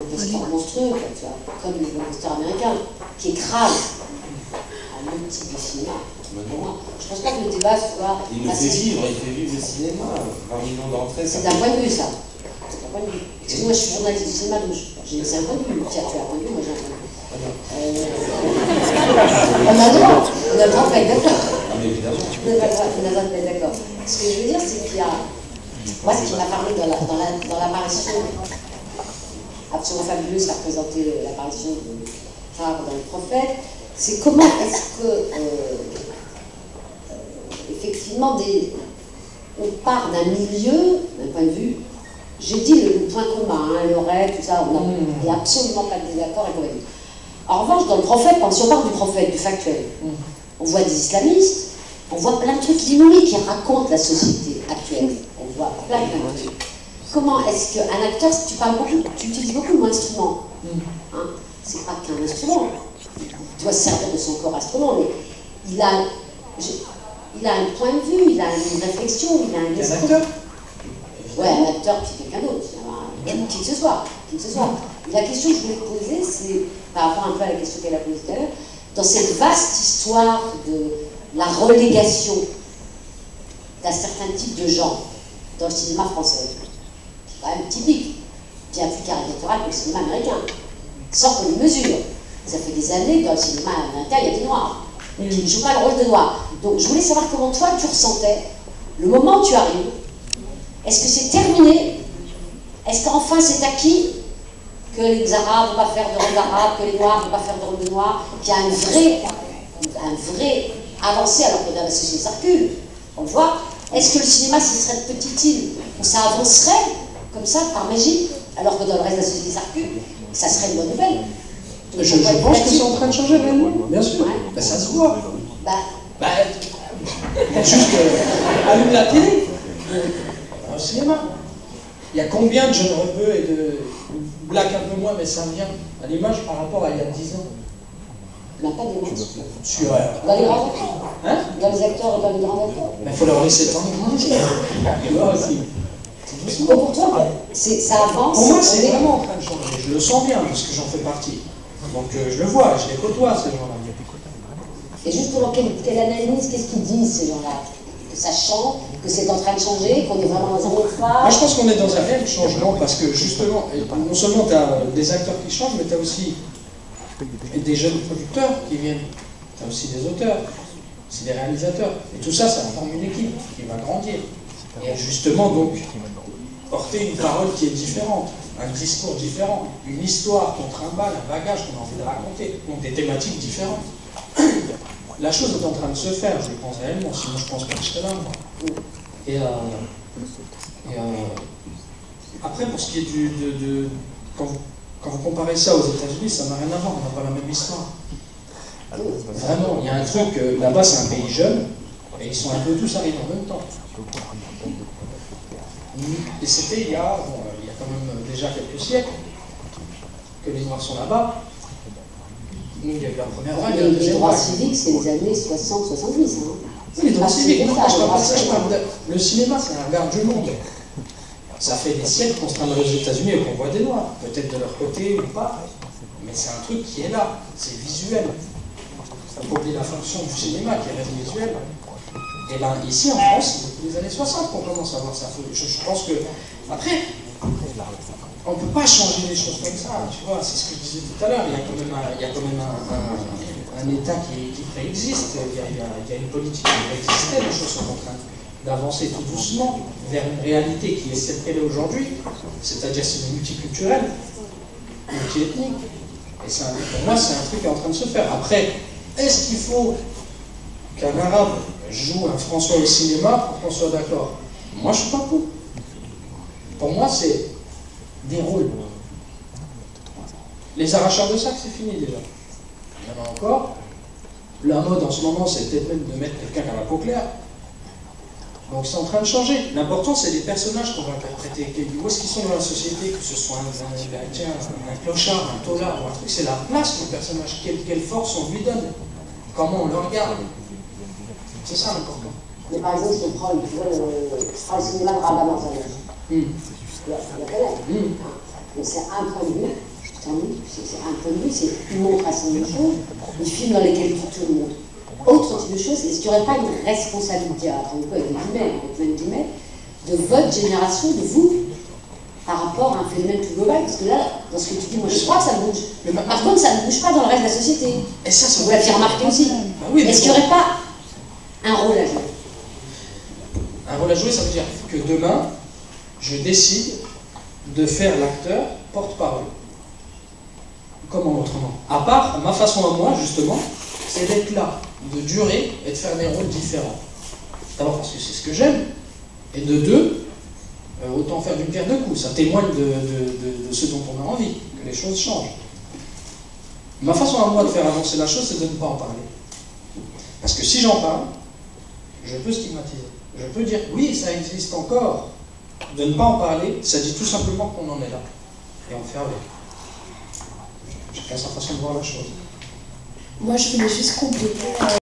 blockbuster monstrueux, tu vois, comme le blockbuster américain, qui écrase un autre type de cinéma. Je pense pas que le débat soit... Il le fait vivre, il fait vivre le cinéma. 20 millions d'entrées, c'est d'un point de vue, ça. C'est un point de vue. Parce que moi, je suis journaliste du cinéma, donc c'est un point de vue. Tiens, tu as un point de vue, moi j'ai un point de vue. On a le droit de pas être d'accord. Mais évidemment. On a le droit de être d'accord. Ce que je veux dire, c'est qu'il y a... Moi, ce qui m'a parlé dans l'apparition absolument fabuleuse qu'a représentée l'apparition de Phare dans le Prophète, c'est comment est-ce que, effectivement, on part d'un milieu, d'un point de vue, j'ai dit le point commun, hein, le rêve, tout ça, il n'y a absolument pas de désaccord avec le. En revanche, dans le Prophète, si on parle du Prophète, du factuel, on voit des islamistes, on voit plein de trucs inouïs qui racontent la société actuelle. On voit plein de trucs. Comment est-ce qu'un acteur, si tu utilises beaucoup le mot instrument, hein, c'est pas qu'un instrument, il doit se servir de son corps instrument, mais il a un point de vue, il a une réflexion, il a un esprit. Un acteur? Ouais, un acteur, c'est quelqu'un d'autre, qui que ce soit. La question que je voulais te poser, c'est, par rapport un peu à la question qu'elle a posée tout à l'heure, dans cette vaste histoire de la relégation d'un certain type de gens dans le cinéma français, qui est quand même typique, bien plus caricatural que le cinéma américain, sans commune mesure. Ça fait des années que dans le cinéma américain, il y a des noirs, qui ne jouent pas le rôle de noirs. Donc je voulais savoir comment toi tu ressentais le moment où tu arrives. Est-ce que c'est terminé? Est-ce qu'enfin c'est acquis que les Arabes ne vont pas faire de rôle d'Arabes, que les Noirs ne vont pas faire de rôle de Noirs, qu'il y a un vrai avancé alors que dans la société ça recule? On le voit. Est-ce que le cinéma, ce serait de petite île où ça avancerait comme ça, par magie, alors que dans le reste de la société ça recule? Ça serait une bonne nouvelle. Donc, je pense que c'est en train de changer réellement, bien sûr. Ouais. Ben, ça se voit. Juste allume la télé, au cinéma. Il y a combien de jeunes rebeux et de black un peu moins, mais ça vient à l'image par rapport à il y a 10 ans. Il n'y a pas des matchs. Sur, dans les grands acteurs. hein? Dans les acteurs et dans les grands acteurs. Mais il faut leur laisser le temps de grandir. Donc pour toi, ça avance. Pour moi, c'est vraiment en train de changer. Je le sens bien, parce que j'en fais partie. Donc je le vois, je les côtoie, ces gens-là. Et justement, quelle analyse, qu'est-ce qu'ils disent, ces gens-là? Que ça change, que c'est en train de changer, qu'on est vraiment dans un autre phase? Moi, je pense qu'on est dans un réel changement, parce que justement, non seulement tu as des acteurs qui changent, mais tu as aussi des jeunes producteurs qui viennent. Tu as aussi des auteurs, aussi des réalisateurs. Et tout ça, ça forme une équipe qui va grandir. Et justement, donc, porter une parole qui est différente, un discours différent, une histoire qu'on trimballe, un bagage qu'on a envie de raconter, donc des thématiques différentes. La chose est en train de se faire, je pense réellement, sinon je pense pas que je serais là, moi. Et après, pour ce qui est quand vous comparez ça aux États-Unis, ça n'a rien à voir, on n'a pas la même histoire. Vraiment, il y a un truc, là-bas c'est un pays jeune, et ils sont un peu tous arrivés en même temps. Et c'était il y a quand même déjà quelques siècles que les Noirs sont là-bas. Il y a eu la première vague, la deuxième vague. Les droits civiques, c'est les années 60-70. Hein. Oui, les droits civiques, non, je parle pas de ça, je parle de... Le cinéma, c'est un regard du monde. Ça fait des siècles qu'on se traîne aux États-Unis et qu'on voit des Noirs, peut-être de leur côté ou pas, mais c'est un truc qui est là, c'est visuel. Il faut oublier la fonction du cinéma qui reste visuelle. Et là, ici en France, c'est depuis les années 60 qu'on commence à voir ça. Je pense que, après, on ne peut pas changer les choses comme ça, tu vois, c'est ce que je disais tout à l'heure, il y a quand même un État qui préexiste, il y a une politique qui préexistait, les choses sont en train d'avancer tout doucement vers une réalité qui est celle qu'elle est aujourd'hui, c'est-à-dire c'est multiculturel, multiethnique, et pour moi c'est un truc qui est en train de se faire. Après, est-ce qu'il faut qu'un arabe joue un François au cinéma pour qu'on soit d'accord? Moi je suis pas pour. Pour moi c'est des rôles. Les arracheurs de sacs, c'est fini déjà. Il y en a encore. La mode en ce moment, c'est peut-être même de mettre quelqu'un à la peau claire. Donc c'est en train de changer. L'important, c'est les personnages qu'on va interpréter. Où est-ce qu'ils sont dans la société, que ce soit un clochard, un taulard ou un truc, c'est la place du personnage. Quelle force on lui donne? Comment on le regarde? C'est ça l'important. Mais par exemple, je prends le cinéma de Rabat Marzano. Donc c'est un point de vue. c'est un point de vue, c'est une montre à son chose, des films dans lesquels tu te montres autre type de choses, est-ce qu'il n'y aurait pas une responsabilité, après avec des guillemets, avec plein de guillemets, de votre génération, de vous, par rapport à un phénomène plus global? Parce que là, dans ce que tu dis, moi je crois que ça bouge. Mais par contre, ça ne bouge pas dans le reste de la société. Et ça, vous l'avez remarqué aussi. Oui, est-ce qu'il n'y aurait pas un rôle à jouer? Un rôle à jouer, ça veut dire que demain, je décide de faire l'acteur porte-parole. Comment autrement? À part, ma façon à moi, justement, c'est d'être là, de durer et de faire des rôles différents. D'abord parce que c'est ce que j'aime, et de deux, autant faire d'une pierre deux coups. Ça témoigne de ce dont on a envie, que les choses changent. Ma façon à moi de faire avancer la chose, c'est de ne pas en parler. Parce que si j'en parle, je peux stigmatiser. Je peux dire, oui, ça existe encore. De ne pas en parler, ça dit tout simplement qu'on en est là. Et on fait avec. Chacun sa façon de voir la chose. Moi, je voulais juste compléter.